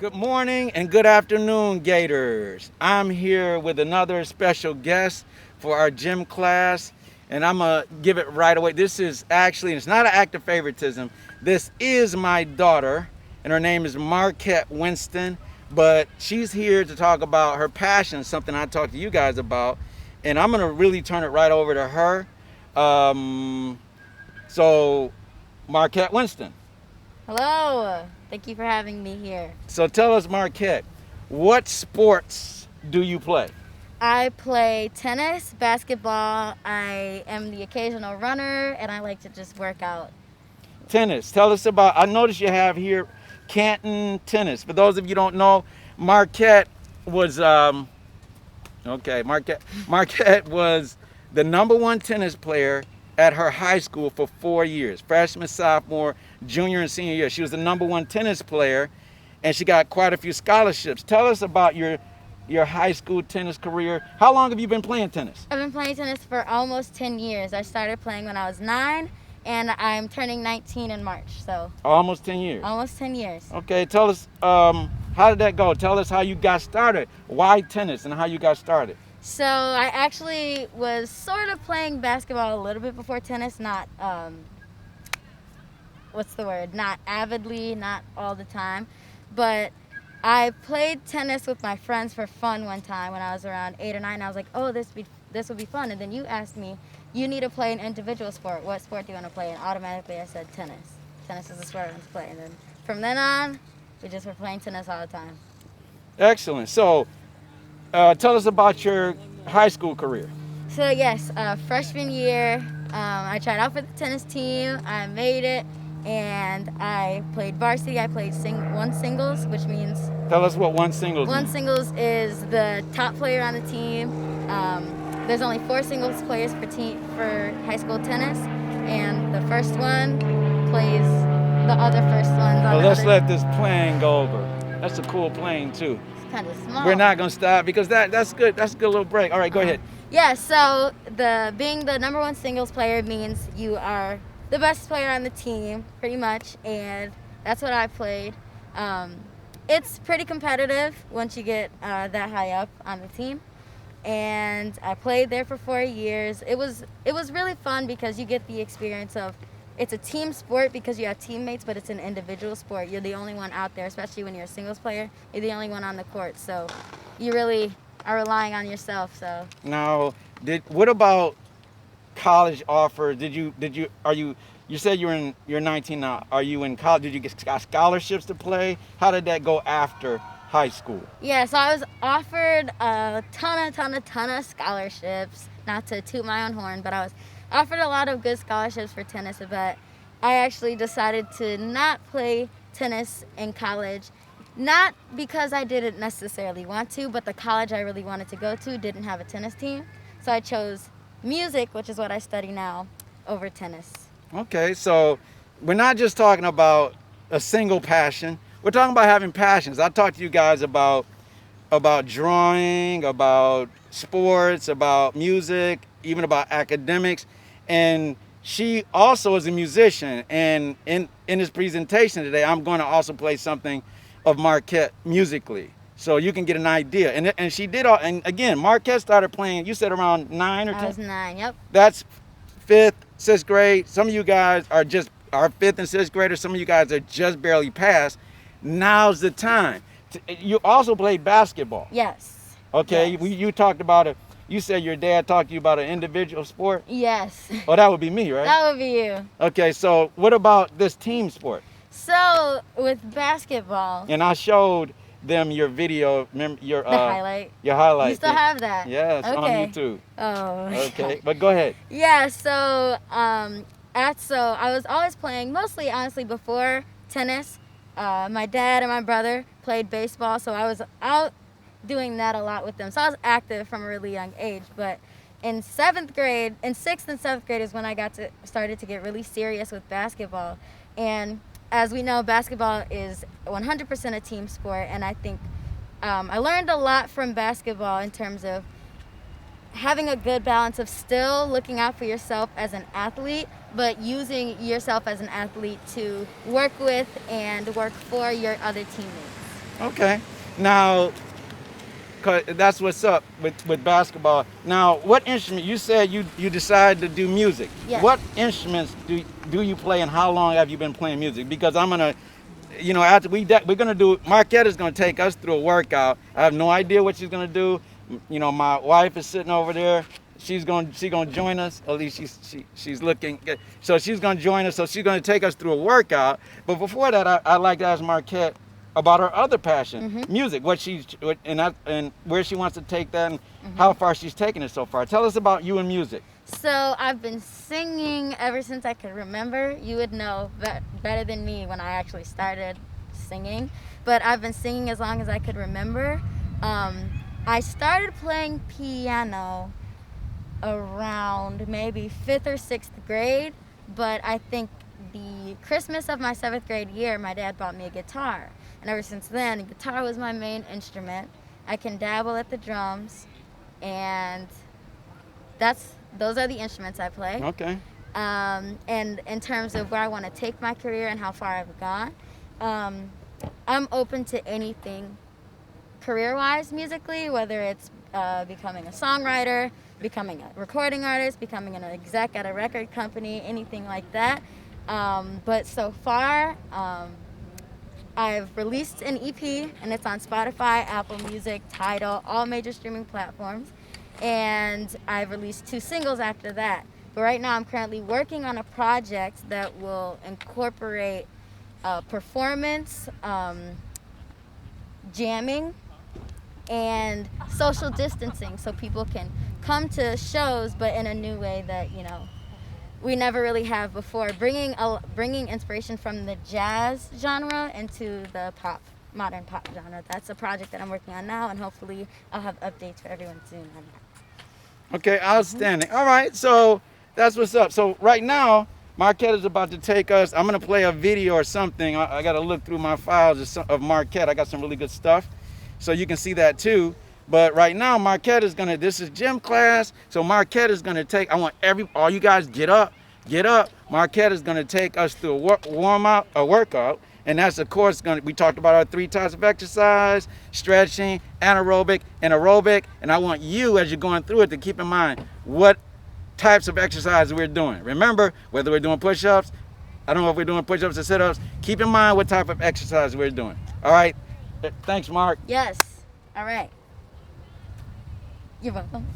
Good morning and good afternoon, Gators. I'm here with another special guest for our gym class, and I'm going to give it right away. This is actually, it's not an act of favoritism. This is my daughter, and her name is Marquette Winston, but she's here to talk about her passion, something I talked to you guys about, and I'm going to really turn it right over to her. So, Marquette Winston. Hello. Thank you for having me here. So tell us, Marquette, what sports do you play? I play tennis, basketball. I am the occasional runner, and I like to just work out. Tennis. Tell us about, I noticed you have here Canton Tennis. For those of you who don't know, Marquette was, Marquette was the #1 tennis player at her high school for 4 years, freshman, sophomore, junior, and senior year. She was the #1 tennis player, and she got quite a few scholarships. Tell us about your high school tennis career. How long have you been playing tennis? I've been playing tennis for almost 10 years. I started playing when I was 9, and I'm turning 19 in March, so Almost 10 years. almost 10 years. Okay, tell us, how did that go? Tell us how you got started. Why tennis and how you got started? So I actually was sort of playing basketball a little bit before tennis, not, not avidly, not all the time, but I played tennis with my friends for fun one time when I was around 8 or 9. I was like, oh, this would be fun. And then you asked me, you need to play an individual sport. What sport do you want to play? And automatically I said tennis. Tennis is the sport I want to play. And then from then on, we just were playing tennis all the time. Excellent. So, tell us about your high school career. So yes, freshman year, I tried out for the tennis team. I made it, and I played varsity. I played one singles, which means Tell us what one singles one means. singles is the top player on the team. There's only 4 singles players for high school tennis, and the first one plays the other first ones on Well, the let's other. let this plane go over. That's a cool plane too. It's kind of small. We're not gonna stop because that's good. That's a good little break. All right, go ahead. Yeah, so being the #1 singles player means you are the best player on the team, pretty much, and that's what I played. It's pretty competitive once you get that high up on the team, and I played there for 4 years. It was really fun because you get the experience of, it's a team sport because you have teammates, but it's an individual sport. You're the only one out there, especially when you're a singles player. You're the only one on the court, so you really are relying on yourself. So Now, what about college offers? You said you're 19 now. Are you in college? Did you get scholarships to play? How did that go after high school? yeah, so I was offered a ton of scholarships. Not to toot my own horn, but I was offered a lot of good scholarships for tennis. But I actually decided to not play tennis in college. Not because I didn't necessarily want to, but the college I really wanted to go to didn't have a tennis team. So I chose music, which is what I study now, over tennis. Okay, so we're not just talking about a single passion. We're talking about having passions. I talked to you guys about drawing, about sports, about music, even about academics, and she also is a musician. And in this presentation today, I'm going to also play something of Marquette musically, so you can get an idea. And she did all. And again, Marquette started playing. You said around 9 or 10. I was 9. Yep. That's 5th, 6th grade. Some of you guys are 5th and 6th graders. Some of you guys are just barely past. Now's the time. You also played basketball. Yes. Okay. Yes. You talked about it. You said your dad talked to you about an individual sport. Yes. Oh, that would be me, right? That would be you. Okay. So what about this team sport? So with basketball, And I showed them your video, your the highlight. your highlight. You still have that? Yes, Okay. on YouTube. Oh. Okay, but go ahead. Yeah. So I was always playing, mostly honestly before tennis. My dad and my brother played baseball, so I was out doing that a lot with them. So I was active from a really young age. But in 6th and 7th grade is when I started to get really serious with basketball. And as we know, basketball is 100% a team sport, and I think I learned a lot from basketball in terms of having a good balance of still looking out for yourself as an athlete, but using yourself as an athlete to work with and work for your other teammates. Okay. Now, 'cause that's what's up with basketball. Now, what instrument? You said you decided to do music. Yes. What instruments do you play, and how long have you been playing music? Because I'm gonna, after we're gonna do. Marquette is gonna take us through a workout. I have no idea what she's gonna do. My wife is sitting over there. She's gonna join us. At least she's looking good. So she's gonna join us. So she's gonna take us through a workout. But before that, I'd like to ask Marquette about her other passion, music. And where she wants to take that, and how far she's taken it so far. Tell us about you and music. So I've been singing ever since I could remember. You would know better than me when I actually started singing. But I've been singing as long as I could remember. I started playing piano around maybe 5th or 6th grade. But I think the Christmas of my 7th grade year, my dad bought me a guitar. And ever since then, the guitar was my main instrument. I can dabble at the drums, and those are the instruments I play. Okay. And in terms of where I want to take my career and how far I've gone, I'm open to anything career-wise musically, whether it's becoming a songwriter, becoming a recording artist, becoming an exec at a record company, anything like that. But so far, I've released an EP, and it's on Spotify, Apple Music, Tidal, all major streaming platforms. And I've released 2 singles after that. But right now I'm currently working on a project that will incorporate performance, jamming, and social distancing, so people can come to shows, but in a new way that, we never really have before, bringing inspiration from the jazz genre into the modern pop genre. That's a project that I'm working on now, and hopefully I'll have updates for everyone soon on that. Okay, outstanding. All right, so that's what's up. So right now, Marquette is about to take us. I'm gonna play a video or something. I gotta look through my files of Marquette. I got some really good stuff, so you can see that too. But right now, Marquette is gonna. This is gym class, so Marquette is gonna take. I want all you guys get up. Marquette is gonna take us through a workout, and that's of course we talked about our 3 types of exercise: stretching, anaerobic, and aerobic. And I want you, as you're going through it, to keep in mind what types of exercise we're doing. Remember, whether we're doing push-ups, I don't know if we're doing push-ups or sit-ups. Keep in mind what type of exercise we're doing. All right. Thanks, Mark. Yes. All right. You're welcome.